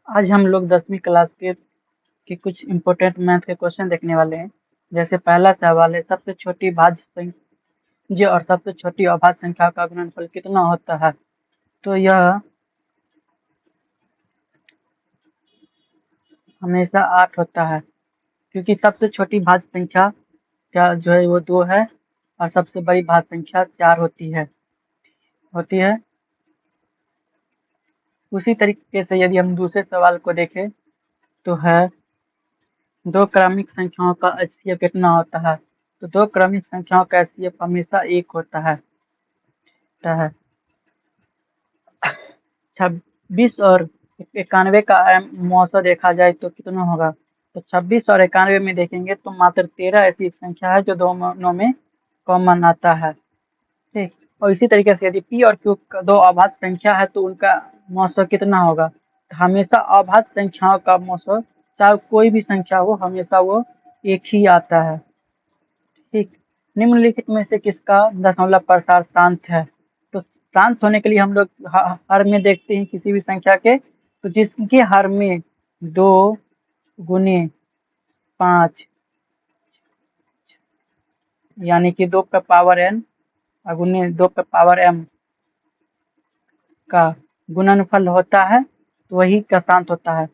आज हम लोग 10वीं क्लास के कुछ इम्पोर्टेंट मैथ के क्वेश्चन देखने वाले हैं। जैसे पहला सवाल है, सबसे छोटी भाज्य संख्या और सबसे छोटी अभाज्य संख्या का गुणनफल कितना होता है? तो यह हमेशा 8 होता है, क्योंकि सबसे छोटी भाज्य संख्या क्या जो है वो 2 है और सबसे बड़ी भाज्य संख्या 4 होती है। उसी तरीके से यदि हम दूसरे सवाल को देखें तो है, दो क्रमिक संख्याओं का एचसीएफ कितना होता है? तो दो क्रमिक संख्याओं का एचसीएफ हमेशा 1 होता है। 26 और 91 का मौसा देखा जाए तो कितना होगा? तो 26 और 91 में देखेंगे तो मात्र 13 ऐसी एक संख्या है जो दोनों में कॉमन आता है। ठीक। और इसी तरीके से यदि पी और क्यू दो अभाज्य संख्या है तो उनका मौसा कितना होगा? तो हमेशा अभाज्य संख्याओं का मौसा, चाहे कोई भी संख्या हो, हमेशा वो एक ही आता है। ठीक। निम्नलिखित में से किसका दशमलव प्रसार शांत है? तो शांत होने के लिए हम लोग हर में देखते हैं किसी भी संख्या के, तो जिसके हर में 2 गुने 5 यानी कि 2 का पावर n गुने 2 का पावर m का गुणनफल होता है, तो वही का शांत होता है।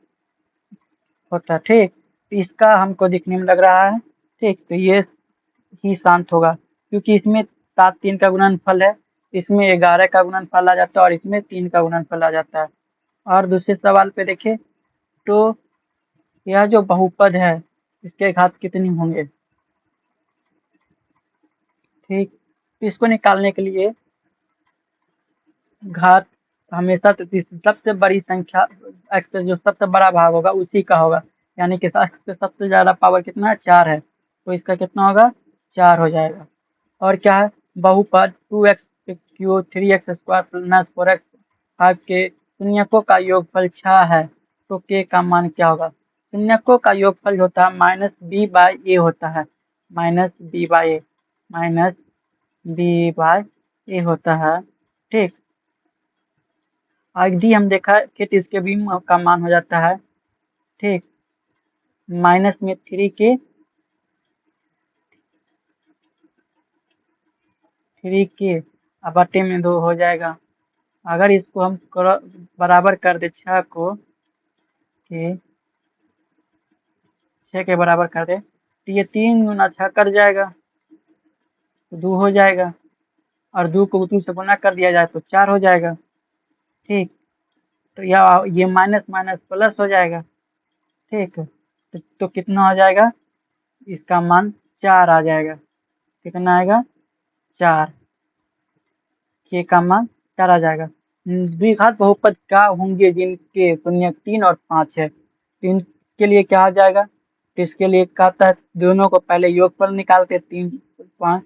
ठीक। तो इसका हमको दिखने में लग रहा है। ठीक। तो ये ही शांत होगा, क्योंकि इसमें 7 3 का गुणनफल है, इसमें 11 का गुणनफल आ जाता है और इसमें 3 का गुणनफल आ जाता है। और दूसरे सवाल पे देखें तो यह जो बहुपद है इसके घात कितनी होंगे? ठीक। इसको निकालने के लिए घात हमेशा तो सबसे बड़ी संख्या x पे जो सबसे बड़ा भाग होगा उसी का होगा, यानी कि x पे सबसे ज्यादा पावर कितना है? 4 है, तो इसका कितना होगा? 4 हो जाएगा। और क्या है? बहुपद 2x cube 3x square plus 4x 5 के शून्यकों का योगफल 6 है, तो k का मान क्या होगा? शून्यकों का योगफल होता है -b/a होता है, -b/a -b/a होता है। ठीक। यदि हम देखा कि तो इसके भी का मान हो जाता है। ठीक। माइनस में 3 के अब बटे में 2 हो जाएगा। अगर इसको हम बराबर कर दे 6 को, कि 6 के बराबर कर दे, तो ये 3 गुना 6 कट जाएगा तो 2 हो जाएगा, और 2 को 2 से गुना कर दिया जाए तो 4 हो जाएगा। ठीक। तो ये माइनस माइनस प्लस हो जाएगा। ठीक। तो कितना हो जाएगा? इसका मान 4 आ जाएगा। कितना आएगा? 4। के का मान 4 आ जाएगा। द्विघात बहुपद क्या होंगे जिनके शून्य 3 और 5 है? 3 के लिए क्या आ जाएगा? तो इसके लिए कहता है दोनों को पहले योगफल निकालते, 3 5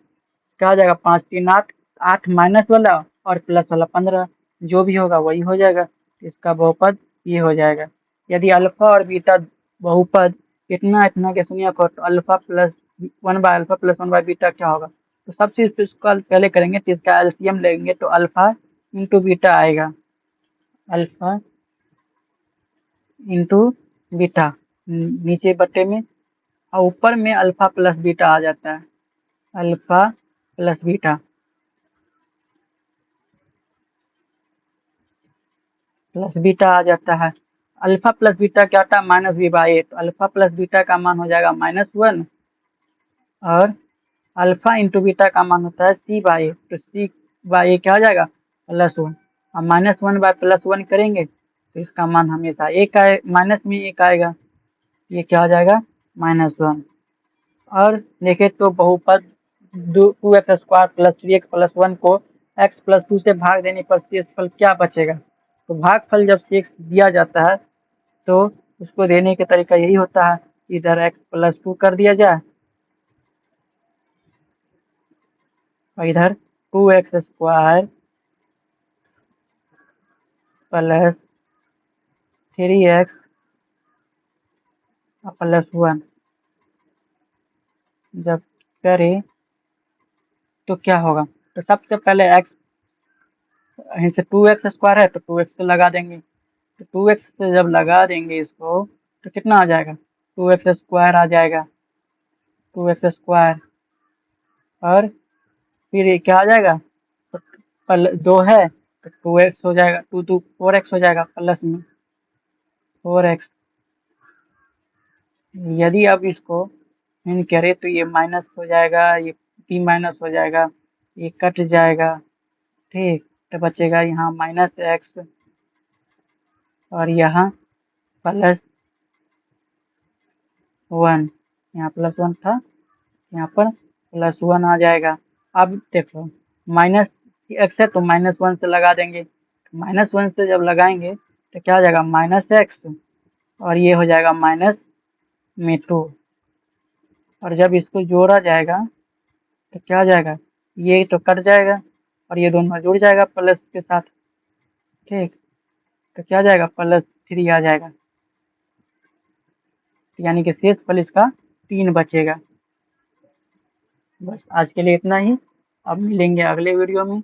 क्या हो जाएगा? 5 3 8, 8 माइनस वाला और प्लस वाला 15, जो भी होगा वही हो जाएगा। इसका बहुपद ये हो जाएगा। यदि अल्फा और बीटा बहुपद इतना इतना के शून्य को, तो अल्फा प्लस 1/अल्फा प्लस 1/बीटा क्या होगा? तो सबसे इसका पहले करेंगे तो इसका एलसीएम लेंगे तो अल्फा इंटू बीटा आएगा, अल्फा इंटू बीटा नीचे बटे में, और ऊपर में अल्फा प्लस बीटा आ जाता है, alpha plus beta plus beta आ जाता है। अल्फा प्लस बीटा क्या होता है? -b/a, तो अल्फा प्लस बीटा का मान हो जाएगा -1, और अल्फा इंटू बीटा का मान होता है c/a, तो c/a क्या हो जाएगा? +1, और -1/+1 करेंगे तो इसका मान हमेशा एक आए, माइनस में एक आएगा, ये क्या हो जाएगा? -1। और देखें तो बहुपद 2x² प्लस 3x प्लस 1 को x प्लस 2 से भाग देने पर शेषफल क्या बचेगा? तो भागफल जब शेष दिया जाता है तो उसको देने का तरीका यही होता है, इधर x प्लस 2 कर दिया जाए और इधर 2x² प्लस 3x प्लस 1 जब करें तो क्या होगा? तो सबसे पहले x से 2x² है तो 2x से लगा देंगे, तो 2x से जब लगा देंगे इसको तो कितना आ जाएगा, 2x स्क्वायर आ जाएगा, 2x स्क्वायर। और फिर ये क्या आ जाएगा, तो 2 है तो 2x हो जाएगा, 2 2 4x हो जाएगा प्लस में 4x। यदि आप इसको इन करें तो ये माइनस हो जाएगा, ये p माइनस हो जाएगा, ये कट जाएगा। ठीक, तो बचेगा यहाँ -x और यहाँ +1। यहाँ +1 था, यहाँ पर +1 आ जाएगा। अब देखो -x है तो -1 से लगा देंगे, -1 से जब लगाएंगे तो क्या हो जाएगा -x और ये हो जाएगा -2। और जब इसको जोड़ा जाएगा तो क्या हो जाएगा, ये तो कट जाएगा और ये दोनों जुड़ जाएगा प्लस के साथ। ठीक, तो क्या आ जाएगा +3 आ जाएगा, यानी कि शेष फल इसका 3 बचेगा। बस आज के लिए इतना ही, अब मिलेंगे अगले वीडियो में।